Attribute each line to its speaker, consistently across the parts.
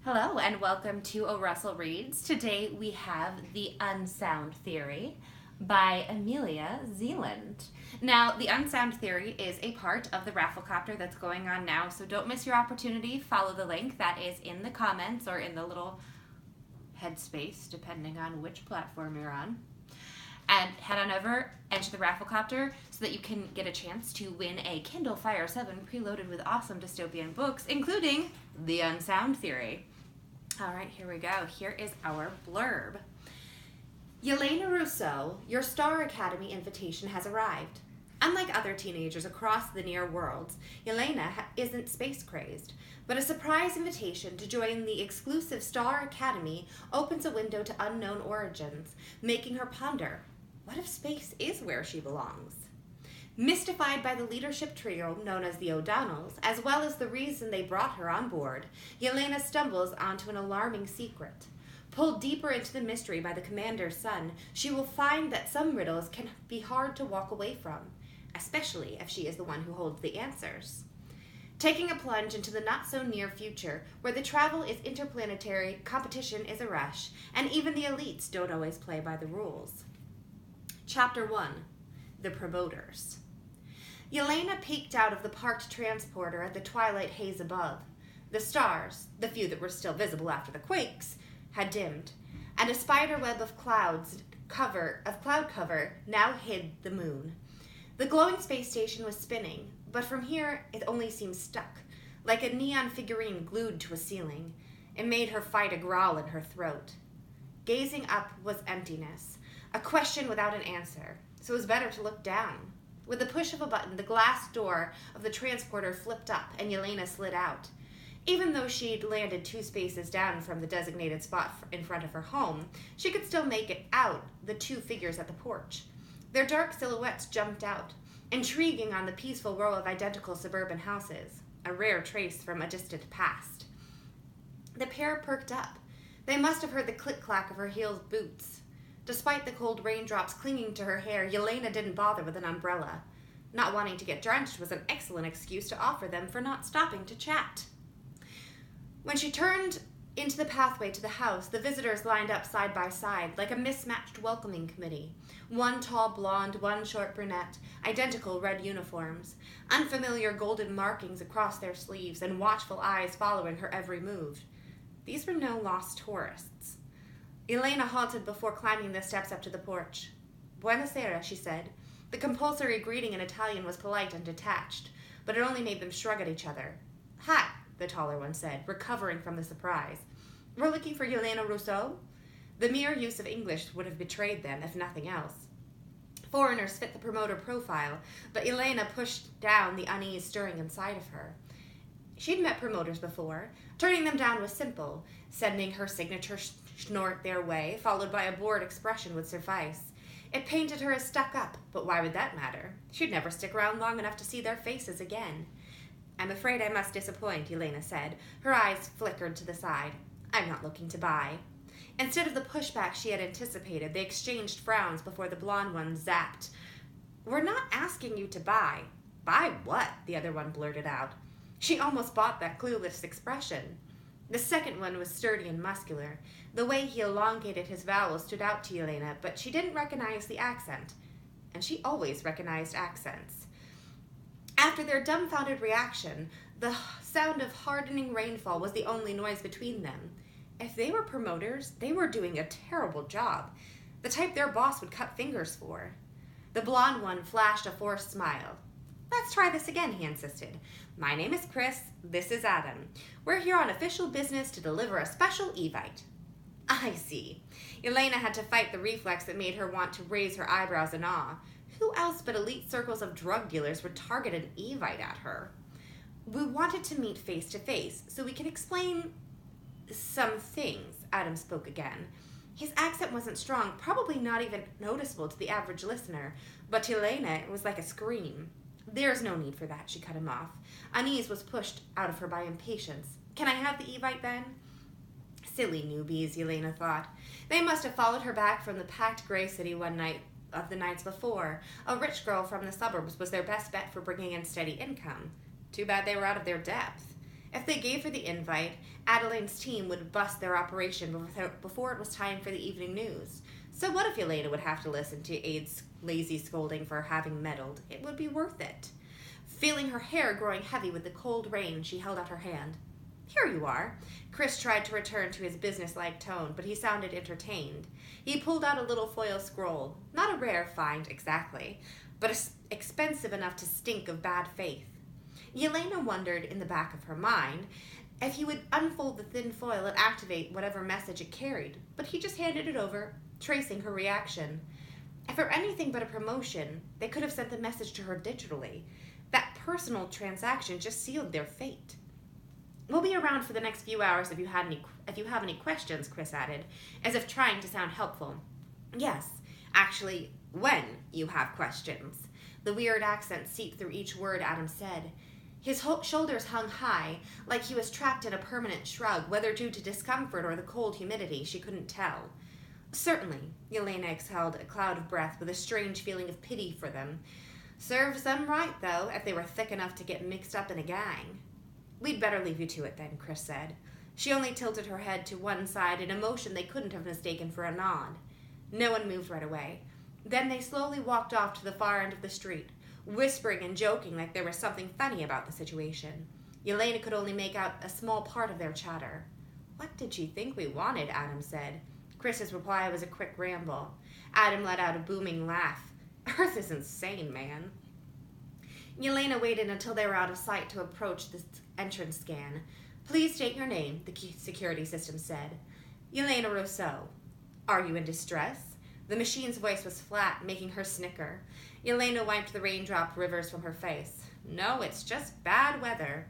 Speaker 1: Hello and welcome to O Russell Reads. Today we have The Unsound Theory by Amelia Zealand. Now, the Unsound Theory is a part of the Rafflecopter that's going on now, so don't miss your opportunity. Follow the link that is in the comments or in the little headspace, depending on which platform you're on. And head on over, enter the Rafflecopter so that you can get a chance to win a Kindle Fire 7 preloaded with awesome dystopian books, including The Unsound Theory. All right, here we go. Here is our blurb. Yelena Rousseau, your Star Academy invitation has arrived. Unlike other teenagers across the near worlds, Yelena isn't space crazed, but a surprise invitation to join the exclusive Star Academy opens a window to unknown origins, making her ponder, what if space is where she belongs? Mystified by the leadership trio known as the O'Donnells, as well as the reason they brought her on board, Yelena stumbles onto an alarming secret. Pulled deeper into the mystery by the commander's son, she will find that some riddles can be hard to walk away from, especially if she is the one who holds the answers. Taking a plunge into the not-so-near future, where the travel is interplanetary, competition is a rush, and even the elites don't always play by the rules. Chapter 1. The Promoters. Yelena peeked out of the parked transporter at the twilight haze above. The stars, the few that were still visible after the quakes, had dimmed, and a spider web of cloud cover now hid the moon. The glowing space station was spinning, but from here it only seemed stuck, like a neon figurine glued to a ceiling. It made her fight a growl in her throat. Gazing up was emptiness, a question without an answer, so it was better to look down. With the push of a button, the glass door of the transporter flipped up and Yelena slid out. Even though she'd landed 2 spaces down from the designated spot in front of her home, she could still make it out the 2 figures at the porch. Their dark silhouettes jumped out, intriguing on the peaceful row of identical suburban houses, a rare trace from a distant past. The pair perked up. They must have heard the click-clack of her heeled boots. Despite the cold raindrops clinging to her hair, Yelena didn't bother with an umbrella. Not wanting to get drenched was an excellent excuse to offer them for not stopping to chat. When she turned into the pathway to the house, the visitors lined up side by side, like a mismatched welcoming committee. One tall blonde, one short brunette, identical red uniforms, unfamiliar golden markings across their sleeves, and watchful eyes following her every move. These were no lost tourists. Yelena halted before climbing the steps up to the porch. Buonasera, she said. The compulsory greeting in Italian was polite and detached, but it only made them shrug at each other. Hi, the taller one said, recovering from the surprise. We're looking for Yelena Rousseau? The mere use of English would have betrayed them, if nothing else. Foreigners fit the promoter profile, but Yelena pushed down the unease stirring inside of her. She'd met promoters before. Turning them down was simple. Sending her signature snort their way, followed by a bored expression, would suffice. It painted her as stuck up, but why would that matter? She'd never stick around long enough to see their faces again. I'm afraid I must disappoint, Yelena said. Her eyes flickered to the side. I'm not looking to buy. Instead of the pushback she had anticipated, they exchanged frowns before the blonde one zapped. We're not asking you to buy. Buy what? The other one blurted out. She almost bought that clueless expression. The second one was sturdy and muscular. The way he elongated his vowels stood out to Yelena, but she didn't recognize the accent. And she always recognized accents. After their dumbfounded reaction, the sound of hardening rainfall was the only noise between them. If they were promoters, they were doing a terrible job, the type their boss would cut fingers for. The blonde one flashed a forced smile. Let's try this again, he insisted. My name is Chris. This is Adam. We're here on official business to deliver a special Evite. I see. Yelena had to fight the reflex that made her want to raise her eyebrows in awe. Who else but elite circles of drug dealers would target an Evite at her? We wanted to meet face to face so we could explain some things, Adam spoke again. His accent wasn't strong, probably not even noticeable to the average listener, but to Yelena it was like a scream. There's no need for that, she cut him off. Unease was pushed out of her by impatience. Can I have the Evite then? Silly newbies, Yelena thought. They must have followed her back from the packed gray city one night of the nights before. A rich girl from the suburbs was their best bet for bringing in steady income. Too bad they were out of their depth. If they gave her the invite, Adeline's team would bust their operation before it was time for the evening news. So what if Yelena would have to listen to Ade's lazy scolding for having meddled? It would be worth it. Feeling her hair growing heavy with the cold rain, she held out her hand. Here you are. Chris tried to return to his businesslike tone, but he sounded entertained. He pulled out a little foil scroll. Not a rare find, exactly, but expensive enough to stink of bad faith. Yelena wondered in the back of her mind if he would unfold the thin foil and activate whatever message it carried, but he just handed it over, tracing her reaction. If it were anything but a promotion, they could have sent the message to her digitally. That personal transaction just sealed their fate. We'll be around for the next few hours if you have any questions, Chris added, as if trying to sound helpful. Yes, actually, when you have questions. The weird accent seeped through each word Adam said. His shoulders hung high, like he was trapped in a permanent shrug, whether due to discomfort or the cold humidity, she couldn't tell. Certainly, Yelena exhaled a cloud of breath with a strange feeling of pity for them. Serves them right, though, if they were thick enough to get mixed up in a gang. We'd better leave you to it, then, Chris said. She only tilted her head to one side in a motion they couldn't have mistaken for a nod. No one moved right away. Then they slowly walked off to the far end of the street, whispering and joking like there was something funny about the situation. Yelena could only make out a small part of their chatter. What did she think we wanted? Adam said. Chris's reply was a quick ramble. Adam let out a booming laugh. Earth is insane, man. Yelena waited until they were out of sight to approach the entrance scan. Please state your name, the security system said. Yelena Rousseau. Are you in distress? The machine's voice was flat, making her snicker. Yelena wiped the raindrop rivers from her face. No, it's just bad weather.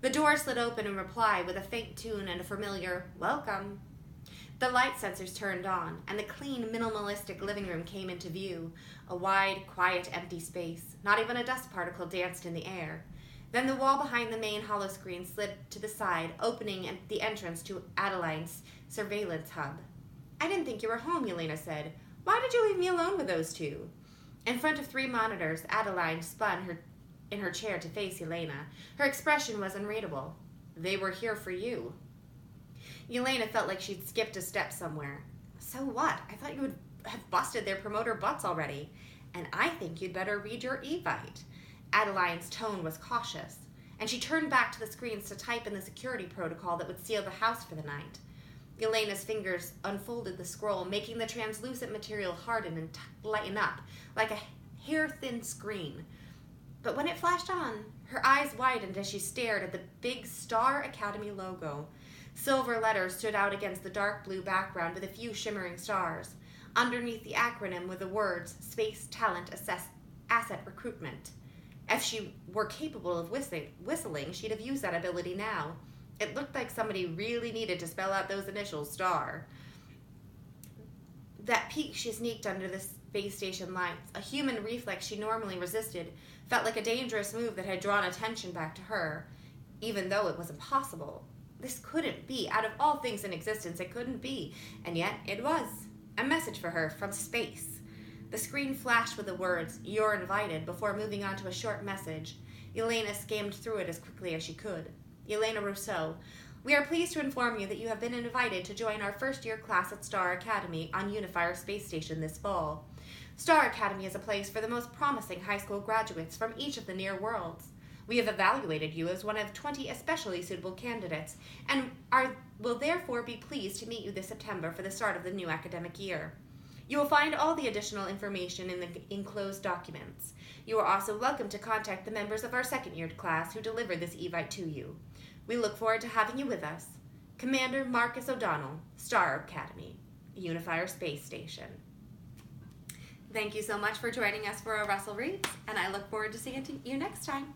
Speaker 1: The door slid open in reply with a faint tune and a familiar, welcome. The light sensors turned on, and the clean, minimalistic living room came into view. A wide, quiet, empty space. Not even a dust particle danced in the air. Then the wall behind the main holoscreen slid to the side, opening the entrance to Adeline's surveillance hub. I didn't think you were home, Yelena said. Why did you leave me alone with those two? In front of 3 monitors, Adeline spun in her chair to face Yelena. Her expression was unreadable. They were here for you. Yelena felt like she'd skipped a step somewhere. So what? I thought you would have busted their promoter butts already. And I think you'd better read your Evite. Adeline's tone was cautious, and she turned back to the screens to type in the security protocol that would seal the house for the night. Yelena's fingers unfolded the scroll, making the translucent material harden and lighten up like a hair-thin screen. But when it flashed on, her eyes widened as she stared at the big Star Academy logo. Silver letters stood out against the dark blue background with a few shimmering stars. Underneath the acronym were the words Space Talent Asset Recruitment. If she were capable of whistling, she'd have used that ability now. It looked like somebody really needed to spell out those initials, STAR. That peek she sneaked under the space station lights, a human reflex she normally resisted, felt like a dangerous move that had drawn attention back to her, even though it was impossible. This couldn't be. Out of all things in existence, it couldn't be. And yet, it was. A message for her from space. The screen flashed with the words, "You're invited," before moving on to a short message. Yelena skimmed through it as quickly as she could. Yelena Rousseau, we are pleased to inform you that you have been invited to join our first-year class at Star Academy on Unifier Space Station this fall. Star Academy is a place for the most promising high school graduates from each of the near worlds. We have evaluated you as one of 20 especially suitable candidates and will therefore be pleased to meet you this September for the start of the new academic year. You will find all the additional information in the enclosed documents. You are also welcome to contact the members of our second-year class who delivered this Evite to you. We look forward to having you with us. Commander Marcus O'Donnell, Star Academy, Unifier Space Station. Thank you so much for joining us for our Russell Reads, and I look forward to seeing you next time.